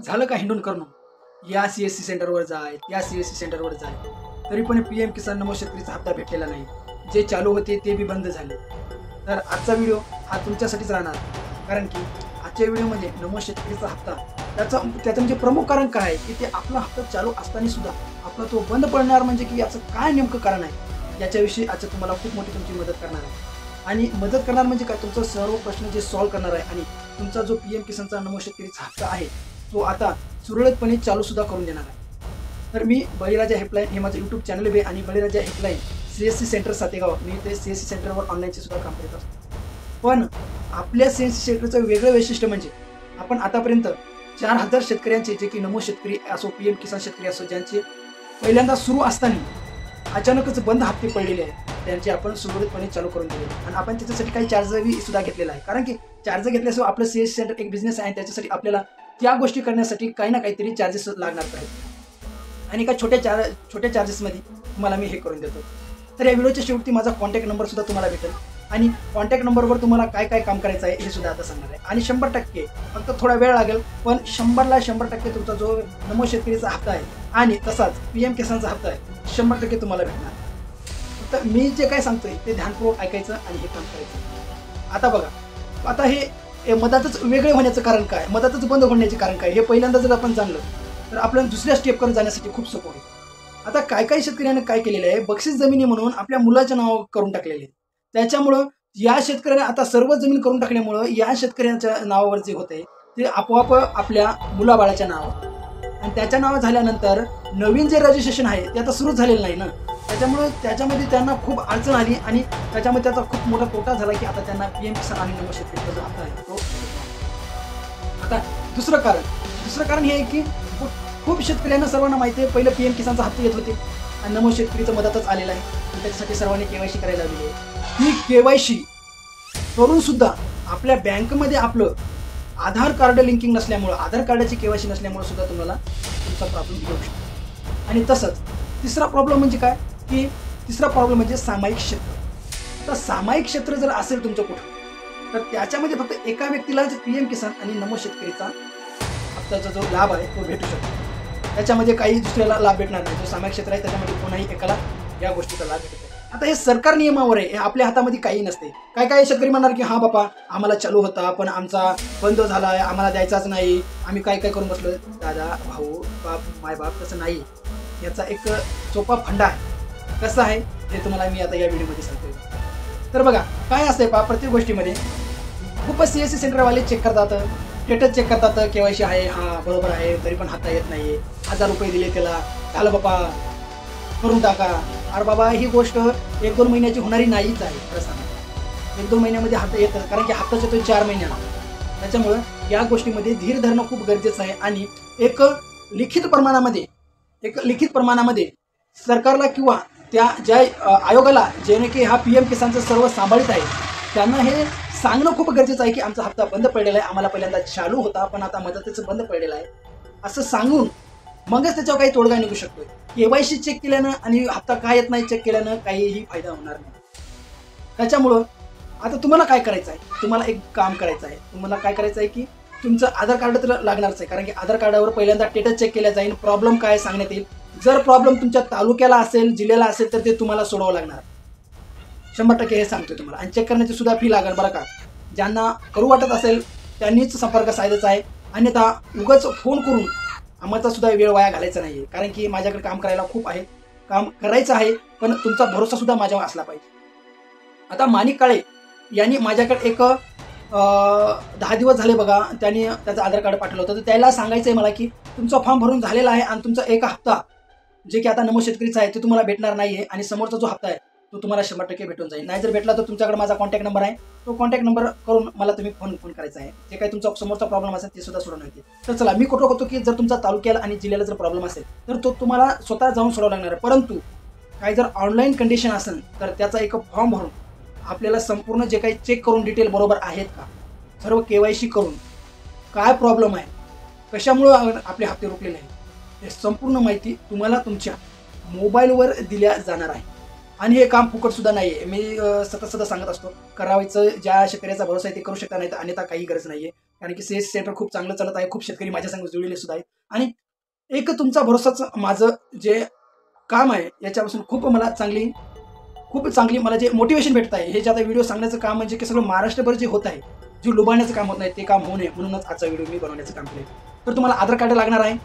झालं का हिंडून करणं, या CSC सेंटरवर जाय, त्या CSC सेंटरवर जाय, तरी पण PM किसान नमो शेतकरीचा हप्ता भेटलेला नाही. जे चालू होते ते बी बंद झाले. तर आजचा व्हिडिओ हा तुमच्यासाठीच राहणार, कारण की आजच्या व्हिडिओमध्ये नमो शेतकरीचा हप्ता त्याचं म्हणजे प्रमुख कारण काय आहे की ते आपला हप्ता चालू असताना सुद्धा आपला तो बंद पडणार, म्हणजे की याचं काय नेमकं कारण आहे याच्याविषयी आजचं तुम्हाला खूप मोठी तुमची मदत करणार आहे. आणि मदत करणार म्हणजे काय, तुमचा सर्व प्रश्न जे सॉल्व्ह करणार आहे आणि तुमचा जो PM किसानचा नमो शेतकरीचा हप्ता आहे तो आता सुरळीतपणे चालू सुद्धा करून देणार आहे. तर मी बळीराजा हेल्पलाईन हे माझं YouTube चॅनल आहे आणि बळीराजा हेल्पलाईन CSC सेंटर सातेगाव, मी ते CSC सेंटरवर ऑनलाईनचे सुद्धा काम करत असतो. पण आपल्या CSC सेंटरचं वेगळं वैशिष्ट्य म्हणजे आपण आतापर्यंत 4000 शेतकऱ्यांचे, जे की नमो शेतकरी असो, PM किसान शेतकरी असो, ज्यांचे पहिल्यांदा सुरू असताना अचानकच बंद हप्ते पडलेले आहेत, त्यांचे आपण सुरळीतपणे चालू करून दिले. आणि आपण त्याच्यासाठी काही चार्जही सुद्धा घेतलेला आहे, कारण की चार्ज घेतल्याशिवाय आपलं CSC सेंटर एक बिझनेस आहे. त्याच्यासाठी आपल्याला त्या गोष्टी करण्यासाठी काही ना काहीतरी चार्जेस लागणार आहेत आणि एका छोट्या चार्जेसमध्ये तुम्हाला मी हे करून देतो. तर या व्हिडिओच्या शेवटी माझा कॉन्टॅक्ट नंबर सुद्धा तुम्हाला भेटेल आणि कॉन्टॅक्ट नंबरवर तुम्हाला काय काय काम करायचं आहे हे सुद्धा आता सांगणार आहे. आणि 100% फक्त थोडा वेळ लागेल, पण 100% तुमचा जो नमो शेतकरीचा हप्ता आहे आणि तसाच PM किसानचा हप्ता आहे 100% तुम्हाला भेटणार. फक्त मी जे काय सांगतोय ते ध्यानपूर्वक ऐकायचं आणि हे काम करायचं. आता बघा, आता हे मधातच वेगळे होण्याचं कारण काय, मधातच बंद होण्याचे कारण काय, हे पहिल्यांदा जर आपण जाणलं तर आपल्याला दुसऱ्या स्टेपकडे जाण्यासाठी खूप सोपं होईल. आता काही शेतकऱ्यांनी काय केलेलं आहे, बक्षीस जमिनी म्हणून आपल्या मुलाच्या नाव करून टाकलेले आहे. त्याच्यामुळं या शेतकऱ्याने आता सर्व जमीन करून टाकल्यामुळं या शेतकऱ्यांच्या नावावर जे होते ते आपोआप आपल्या मुलाबाळाच्या नावावर, आणि त्याच्या नावावर झाल्यानंतर नवीन जे रजिस्ट्रेशन आहे ते आता सुरू झालेलं नाही ना. त्याच्यामुळे त्याच्यामध्ये त्यांना खूप अडचण आली आणि त्याच्यामध्ये त्याचा खूप मोठा तोटा झाला की आता त्यांना PM किसान आणि नमो शेतकरीचा जो हप्ता आहे तो. आता दुसरं कारण हे आहे की खूप शेतकऱ्यांना सर्वांना माहिती आहे, पहिलं PM किसानचा हप्ते येत होते आणि नमो शेतकरीचं मदतच आलेलं आहे. त्याच्यासाठी सर्वांनी KYC करायला लावलेली आहे. ही KYC करून सुद्धा आपल्या बँकमध्ये आपलं आधार कार्ड लिंकिंग नसल्यामुळं, आधार कार्डाची KYC नसल्यामुळे सुद्धा तुम्हाला तुमचा प्रॉब्लेम येऊ शकतो. आणि तसंच तिसरा प्रॉब्लेम म्हणजे सामायिक क्षेत्र. तर सामायिक क्षेत्र जर असेल तुमचं कुठं, तर त्याच्यामध्ये फक्त एका व्यक्तीलाच PM किसान आणि नमो शेतकरीचा हप्त्याचा जो लाभ आहे तो भेटू शकतो. त्याच्यामध्ये काही दुसऱ्याला लाभ भेटणार नाही. जो सामायिक क्षेत्र आहे त्याच्यामध्ये कोणाही एकाला या गोष्टीचा लाभ भेटतो. आता हे सरकार नियमावर आहे, हे आपल्या हातामध्ये काही नसते. काय शेतकरी म्हणणार की हा बापा आम्हाला चालू होता पण आमचा बंद झाला आहे, आम्हाला द्यायचाच नाही, आम्ही काय करून बसलो. दादा, भाऊ, मायबाप तसं नाही. याचा एक सोपा फंडा आहे. कसं आहे हे तुम्हाला मी आता या व्हिडिओमध्ये सांगतोय. तर बघा काय असतंय प्रत्येक गोष्टीमध्ये खूपच CSC सेंटरवाले चेक करतात, स्टेटस चेक करतात, KYC आहे, हा बरोबर आहे, तरी पण हाता येत नाही. 1000 रुपये दिले त्याला, झालं बापा करून टाका. अरे बाबा, ही गोष्ट 1-2 महिन्याची होणारी नाहीच आहे. खरं सांगा 1-2 महिन्यामध्ये हात येतं, कारण की हप्ताच येतो 4 महिन्याला. त्याच्यामुळं या गोष्टीमध्ये धीर धरणं खूप गरजेचं आहे. आणि एक लिखित प्रमाणामध्ये सरकारला किंवा त्या ज्या आयोगाला जेणे की हा PM किसानचं सर्व सांभाळित आहे त्यांना हे सांगणं खूप गरजेचं आहे की आमचा हप्ता बंद पडलेला आहे, आम्हाला पहिल्यांदा चालू होता पण आता मदतीचं बंद पडलेला आहे, असं सांगून मगच त्याच्यावर काही तोडगा निघू शकतोय. KYC चेक केल्यानं आणि हप्ता काय येत नाही चेक केल्यानं काहीही फायदा होणार नाही. त्याच्यामुळं आता तुम्हाला काय करायचं आहे, तुम्हाला एक काम करायचं आहे. तुम्हाला काय करायचं आहे की तुमचं आधार कार्ड तर लागणारच आहे, कारण की आधार कार्डावर पहिल्यांदा स्टेटस चेक केला जाईल, प्रॉब्लेम काय सांगण्यात येईल. जर प्रॉब्लेम तुमच्या तालुक्याला असेल, जिल्ह्याला असेल तर ते तुम्हाला सोडवावं लागणार 100%. हे सांगतोय तुम्हाला. आणि चेक करण्याची सुद्धा फी लागेल बरं का. ज्यांना करू वाटत असेल त्यांनीच संपर्क साधायचा आहे, अन्यथा उगाच फोन करून आम्हाला सुद्धा वेळ वाया घालायचा नाही. कारण की माझ्याकडे काम करायला खूप आहे, काम करायचं आहे, पण तुमचा भरोसा सुद्धा माझ्यावर असला पाहिजे. आता माणिक काळे यांनी माझ्याकडे एक 10 दिवस झाले बघा, त्यांनी त्याचं आधार कार्ड पाठवलं होतं. तर त्याला सांगायचं आहे मला की तुमचा फॉर्म भरून झालेला आहे आणि तुमचा एक हप्ता जे की आता नमो शेतकरीचा आहे ते तुम्हाला भेटणार नाही आहे, आणि समोरचा जो हप्ता आहे तो तुम्हाला 100% भेटून जाईल. नाही जर भेटला तर तुमच्याकडे माझा कॉन्टॅक्ट नंबर आहे, तो कॉन्टॅक्ट नंबर करून मला तुम्ही फोन करायचा आहे. जे काही तुमचा समोरचा प्रॉब्लेम असेल ते सुद्धा सोडवण्यात येईल. तर चला, मी कुठं होतो की जर तुमचा तालुक्याला आणि जिल्ह्याला जर प्रॉब्लेम असेल तर तो तुम्हाला स्वतः जाऊन सोडावा लागणार आहे. परंतु काही जर ऑनलाईन कंडिशन असेल तर त्याचा एक फॉर्म भरून आपल्याला संपूर्ण जे काही चेक करून डिटेल बरोबर आहेत का, सर्व KYC करून काय प्रॉब्लेम आहे, कशामुळं आपले हप्ते रोखलेले आहेत, हे संपूर्ण माहिती तुम्हाला तुमच्या मोबाईलवर दिल्या जाणार आहे. आणि हे काम फुकट सुद्धा नाही आहे. मी सतत सांगत असतो, करायचं ज्या शेतकऱ्याचा भरोसा आहे ते करू शकता, नाही तर अन्यथा काही गरज नाही आहे. कारण की सीएससी सेंटर खूप चांगलं चालत आहे. खूप शेतकरी माझ्या संग जुळलेले सुद्धा आहेत. आणि एक तुमचा भरोसाच माझं जे काम आहे याच्यापासून खूप चांगली मला जे मोटिवेशन भेटत आहे. हे जे आता व्हिडिओ सांगण्याचं काम म्हणजे की सगळं महाराष्ट्रभर जे होत आहे, जे लुबाडण्याचं काम होत नाही ते काम होऊ नये म्हणूनच आजचा व्हिडिओ मी बनवण्याचं काम केलं. तर तुम्हाला आधार कार्ड लागणार आहे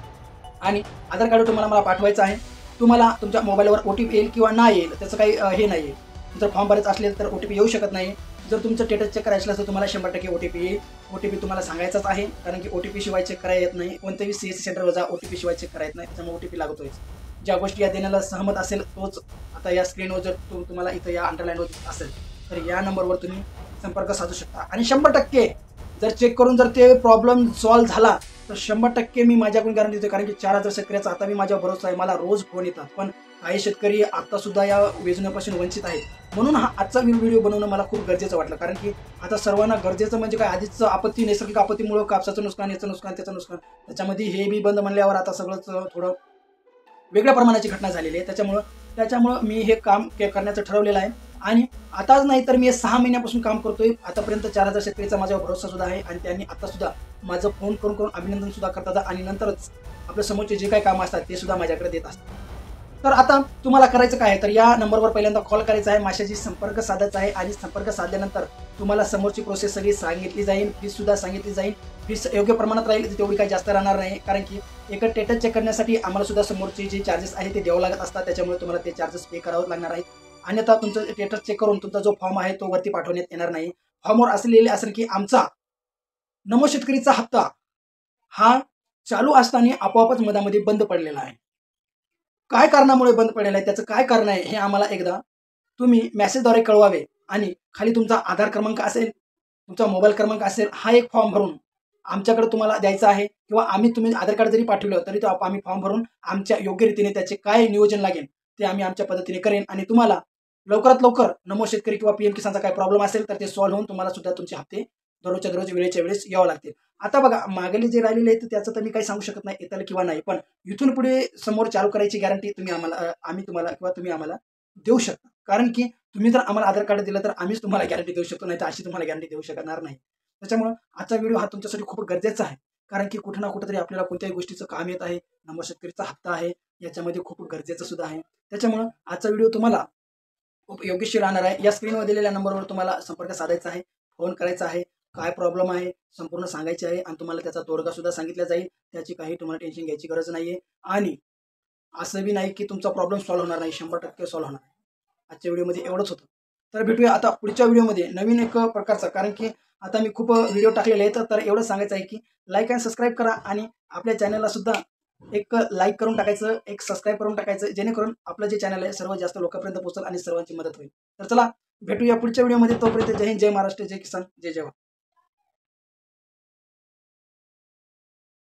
आणि आधार कार्ड तुम्हाला मला पाठवायचं आहे. तुम्हाला तुमच्या मोबाईलवर OTP येईल किंवा नाही येईल त्याचं काही हे नाही आहे. जर फॉर्म भरायचं असेल तर OTP येऊ शकत नाही. जर तुमचं स्टेटस चेक करायचं असेल तर तुम्हाला 100% OTP येईल. OTP तुम्हाला सांगायचाच आहे, कारण की OTP शिवाय चेक करायला येत नाही. कोणत्याही CSC सेंटरवर जा, OTP शिवाय चेक करायला येत नाही. त्याच्यामुळे OTP लागतोय. ज्या गोष्टी या देण्याला सहमत असेल तोच आता या स्क्रीनवर जर तुम्हाला इथं या अंडरलाईनवर असेल तर या नंबरवर तुम्ही संपर्क साधू शकता. आणि 100% जर चेक करून जर ते प्रॉब्लेम सॉल्व्ह झाला तर 100% मी माझ्याकडून गॅरंटी देतो. कारण की 4000 शेतकऱ्याचा आता मी माझ्यावर भरोसा आहे. मला रोज फोन येतात, पण काही शेतकरी आता सुद्धा या योजनेपासून वंचित आहेत. म्हणून हा आजचा व्हिडिओ बनवणं मला खूप गरजेचं वाटलं. कारण की आता सर्वांना गरजेचं म्हणजे काय, आधीच आपत्ती, नैसर्गिक आपत्तीमुळे कापसाचं नुकसान, याचं नुकसान, त्याचं नुकसान, त्याच्यामध्ये हे बी बंद म्हणल्यावर आता सगळंच थोडं वेगळ्या प्रमाणाची घटना झालेली आहे. त्याच्यामुळं मी हे काम करण्याचं ठरवलेलं आहे. आणि आताच नाही तर मी 6 महिन्यापासून काम करतोय. आतापर्यंत 4000 शेतकरीचा माझ्यावर भरोसा सुद्धा आहे आणि त्यांनी आता सुद्धा माझं फोन करून अभिनंदन सुद्धा करतात आणि नंतरच आपल्या समोरचे जे काही काम असतात ते सुद्धा माझ्याकडे देत असतात. तर आता तुम्हाला करायचं काय आहे, तर या नंबरवर पहिल्यांदा कॉल करायचा आहे, माझ्याशी संपर्क साधायचा आहे आणि संपर्क साधल्यानंतर तुम्हाला समोरची प्रोसेस सगळी सांगितली जाईल. फीस सुद्धा सांगितली जाईल. फीस योग्य प्रमाणात राहील, तेवढी काही जास्त राहणार नाही. कारण की एक स्टेटस चेक करण्यासाठी आम्हाला सुद्धा समोरचे जे चार्जेस आहेत ते द्यावं लागत असतात. त्याच्यामुळे तुम्हाला ते चार्जेस पे करावं लागणार आहेत. अन्यथा तुमचं स्टेटस चेक करून तुमचा जो फॉर्म आहे तो वरती पाठवण्यात येणार नाही. फॉर्मवर असलेले असेल की आमचा नमो शेतकरीचा हप्ता हा चालू असताना आपोआपच मधामध्ये बंद पडलेला आहे. काय कारणामुळे बंद पडलेला आहे, त्याचं काय कारण आहे हे आम्हाला एकदा तुम्ही मेसेजद्वारे कळवावे. आणि खाली तुमचा आधार क्रमांक असेल, तुमचा मोबाईल क्रमांक असेल, हा एक फॉर्म भरून आमच्याकडे तुम्हाला द्यायचा आहे. किंवा तुम्ही आधार कार्ड जरी पाठवलं तरी तो आम्ही फॉर्म भरून आमच्या योग्य रीतीने त्याचे काय नियोजन लागेल ते आम्ही आमच्या पद्धतीने करेन. आणि तुम्हाला लवकरात लवकर नमो शेतकरी किंवा PM किसानचा काही प्रॉब्लेम असेल तर ते सॉल्व्ह होऊन तुम्हाला सुद्धा तुमचे हप्ते दररोजच्या दररोज वेळेच्या वेळेस यावं लागतील. आता बघा मागेले जे राहिलेले आहेत त्याचं तर मी काही सांगू शकत नाही येताल किंवा नाही, पण इथून पुढे समोर चालू करायची गॅरंटी आम्ही तुम्हाला किंवा तुम्ही आम्हाला देऊ शकता. कारण की तुम्ही जर आम्हाला आधार कार्ड दिलं तर आम्हीच तुम्हाला गॅरंटी देऊ शकतो, नाही तर अशी तुम्हाला गॅरंटी देऊ शकणार नाही. त्याच्यामुळे आजचा व्हिडिओ हा तुमच्यासाठी खूप गरजेचा आहे. कारण की कुठं ना कुठेतरी आपल्याला कोणत्याही गोष्टीचं काम येत आहे. नमो शेतकरीचा हप्ता आहे, याच्यामध्ये खूप गरजेचं सुद्धा आहे. त्याच्यामुळे आजचा व्हिडिओ तुम्हाला खूप योग्यशीर राहणार आहे. या स्क्रीनवर दिलेल्या नंबरवर तुम्हाला संपर्क साधायचा आहे, फोन करायचा आहे, काय प्रॉब्लेम आहे संपूर्ण सांगायचे आहे आणि तुम्हाला त्याचा तोडगा सुद्धा सांगितला जाईल. त्याची काही तुम्हाला टेन्शन घ्यायची गरज नाहीये. आणि असं बी नाही की तुमचा प्रॉब्लेम सॉल्व्ह होणार नाही, 100% सॉल्व्ह होणार. आजच्या व्हिडिओमध्ये एवढंच होतं. तर भेटूया आता पुढच्या व्हिडिओमध्ये नवीन एक प्रकारचा. कारण की आता मी खूप व्हिडिओ टाकलेले आहेत, तर एवढं सांगायचं आहे की लाईक आणि सबस्क्राईब करा आणि आपल्या चॅनलला सुद्धा एक लाईक करून टाकायचं, एक सबस्क्राईब करून टाकायचं, जेणेकरून आपलं जे चॅनल आहे सर्वात जास्त लोकांपर्यंत पोहोचेल आणि सर्वांची मदत होईल. तर चला भेटूया पुढच्या व्हिडिओमध्ये. तोपर्यंत जय हिंद, जय महाराष्ट्र, जय किसान, जय जवान.